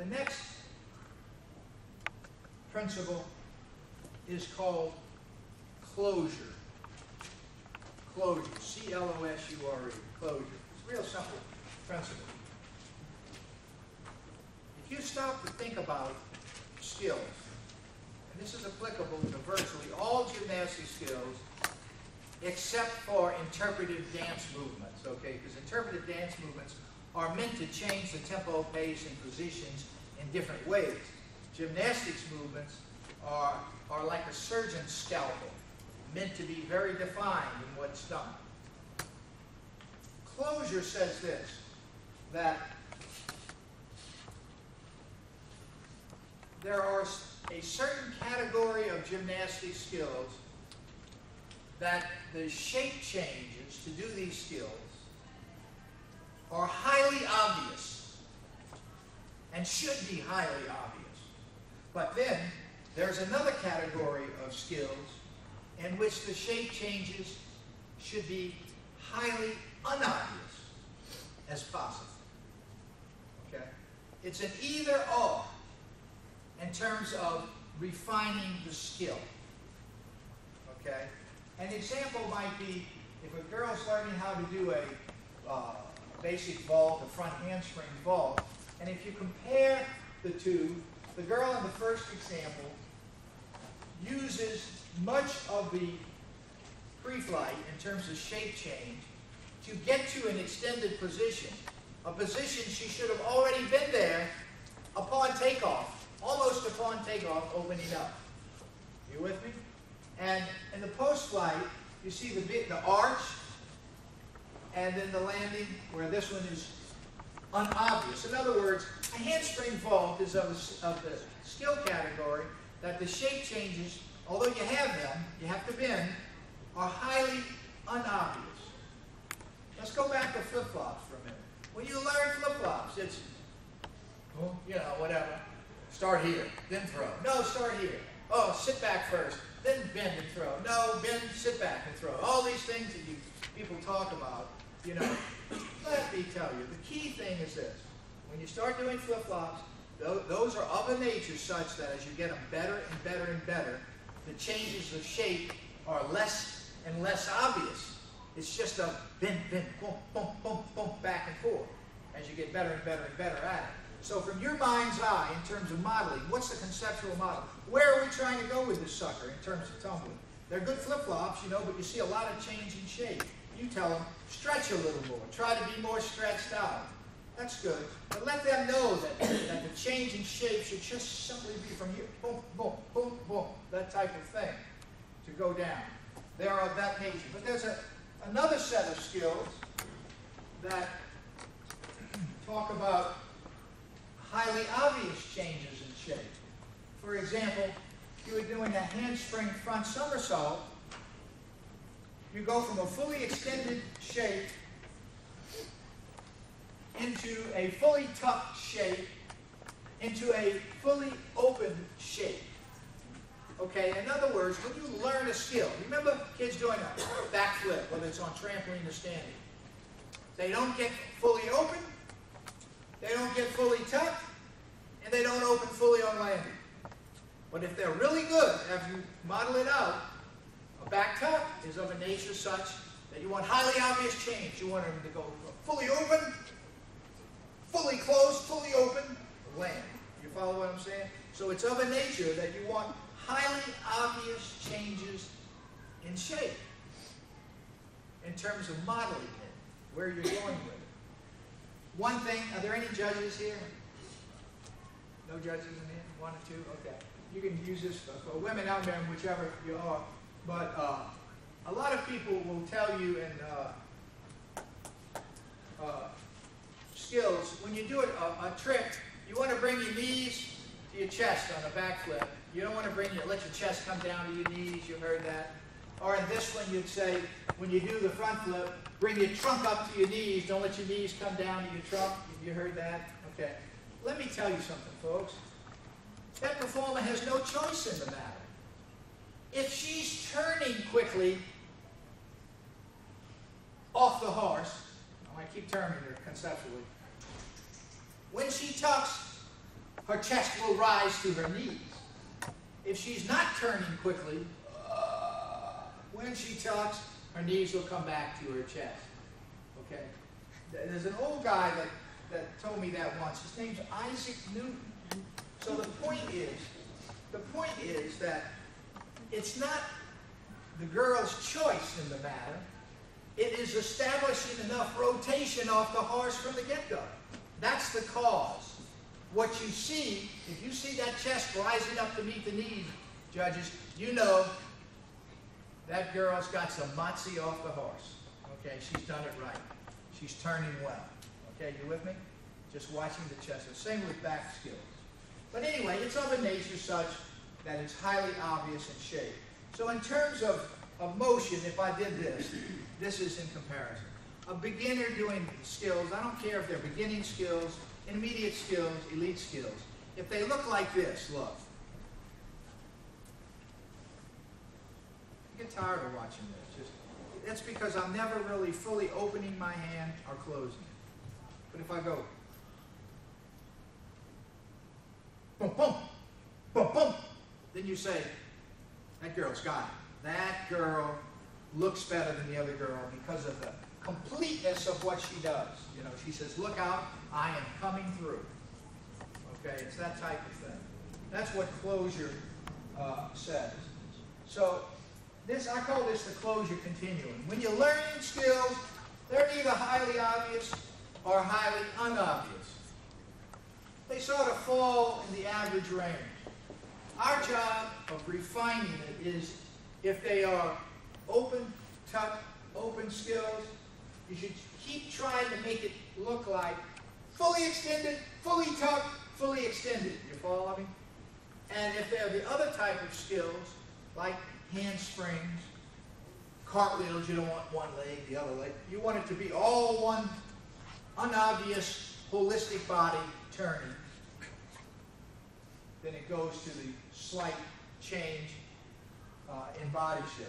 The next principle is called closure. Closure, C-L-O-S-U-R-E, closure. It's a real simple principle. If you stop to think about skills, and this is applicable to virtually all gymnastic skills except for interpretive dance movements, okay? Because interpretive dance movements are meant to change the tempo, pace, and positions in different ways. Gymnastics movements are like a surgeon's scalpel, meant to be very defined in what's done. Closure says this, that there are a certain category of gymnastic skills that the shape changes to do these skills are highly obvious and should be highly obvious. But then there's another category of skills in which the shape changes should be highly unobvious as possible. Okay? It's an either-or in terms of refining the skill. Okay? An example might be if a girl's learning how to do a basic vault, a front handspring vault, and if you compare the two, the girl in the first example uses much of the pre-flight in terms of shape change to get to an extended position, a position she should have already been there upon takeoff, almost upon takeoff, opening up. You with me? And in the post-flight, you see the arch, and then the landing, where this one is unobvious. In other words, a handspring vault is of the skill category that the shape changes, although you have them, you have to bend, are highly unobvious. Let's go back to flip-flops for a minute. When you learn flip-flops, it's, well, you know, whatever. Start here, then throw. No, start here. Oh, sit back first, then bend and throw. No, bend, sit back and throw. All these things that people talk about, you know. Let me tell you, the key thing is this. When you start doing flip-flops, those are of a nature such that as you get them better and better and better, the changes of shape are less and less obvious. It's just a bend, bend, boom, boom, boom, boom, back and forth as you get better and better and better at it. So from your mind's eye, in terms of modeling, what's the conceptual model? Where are we trying to go with this sucker in terms of tumbling? They're good flip-flops, you know, but you see a lot of change in shape. You tell them, stretch a little more. Try to be more stretched out. That's good. But let them know that the change in shape should just simply be from here, boom, boom, boom, boom, that type of thing, to go down. They are of that nature. But there's another set of skills that talk about highly obvious changes in shape. For example, if you were doing a handspring front somersault, you go from a fully extended shape into a fully tucked shape into a fully open shape. Okay, in other words, when you learn a skill, remember kids doing a backflip, whether it's on trampoline or standing. They don't get fully open, they don't get fully tucked, and they don't open fully on landing. But if they're really good, after you model it out, a back tuck is of a nature such that you want highly obvious change. You want them to go fully open, fully closed, fully open, land. You follow what I'm saying? So it's of a nature that you want highly obvious changes in shape in terms of modeling it, where you're going with it. One thing, are there any judges here? No judges in here? One or two? Okay. You can use this for women and men, whichever you are. But a lot of people will tell you in skills, when you do a trick, you want to bring your knees to your chest on a backflip. You don't want to let your chest come down to your knees. You've heard that. Or in this one, you'd say, when you do the front flip, bring your trunk up to your knees. Don't let your knees come down to your trunk. Have you heard that? Okay. Let me tell you something, folks. That performer has no choice in the matter. If she's turning quickly off the horse, I keep turning her conceptually, when she tucks, her chest will rise to her knees. If she's not turning quickly, when she tucks, her knees will come back to her chest. Okay? There's an old guy that told me that once. His name's Isaac Newton. So the point is that it's not the girl's choice in the matter. It is establishing enough rotation off the horse from the get-go. That's the cause. What you see, if you see that chest rising up to meet the knees, judges, you know that girl's got some motsy off the horse. Okay, she's done it right. She's turning well. Okay, you with me? Just watching the chest. Same with back skills. But anyway, it's of a nature such that it's highly obvious in shape. So in terms of motion, if I did this is in comparison. A beginner doing skills, I don't care if they're beginning skills, intermediate skills, elite skills. If they look like this, look. I get tired of watching this. That's because I'm never really fully opening my hand or closing it. But if I go, boom, boom, boom, boom, then you say, that girl's got it. That girl looks better than the other girl because of the completeness of what she does. You know, she says, look out, I am coming through. Okay, it's that type of thing. That's what closure says. So I call this the closure continuum. When you're learning skills, they're either highly obvious or highly unobvious. They sort of fall in the average range. Our job of refining it is if they are open, tuck, open skills, you should keep trying to make it look like fully extended, fully tucked, fully extended. You follow me? And if they're the other type of skills, like handsprings, cartwheels, you don't want one leg, the other leg. You want it to be all one unobvious, holistic body turning. Then it goes to the slight change in body shape.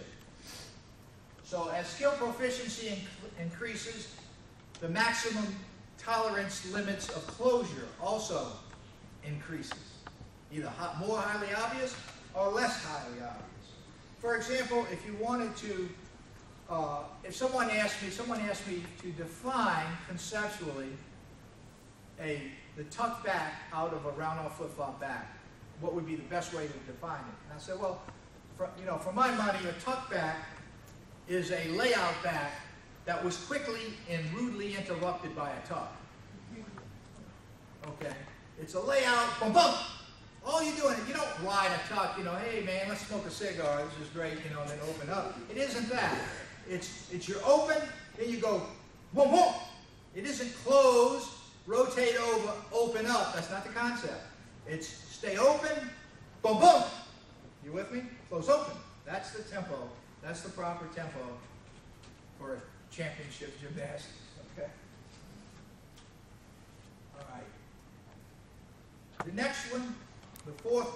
So as skill proficiency increases, the maximum tolerance limits of closure also increases, either more highly obvious or less highly obvious. For example, if you wanted to, if someone asked me to define conceptually the tuck back out of a round-off flip-flop back, what would be the best way to define it? And I said, well, for my money, a tuck back is a layout back that was quickly and rudely interrupted by a tuck. Okay? It's a layout, boom, boom. All you're doing, you don't ride a tuck, hey man, let's smoke a cigar, this is great, and then open up. It isn't that. It's you're open, then you go, boom, boom. It isn't close, rotate over, open up. That's not the concept. It's stay open, boom, boom. You with me? Close, open. That's the tempo. That's the proper tempo for championship gymnastics. Okay? All right. The next one, the fourth one.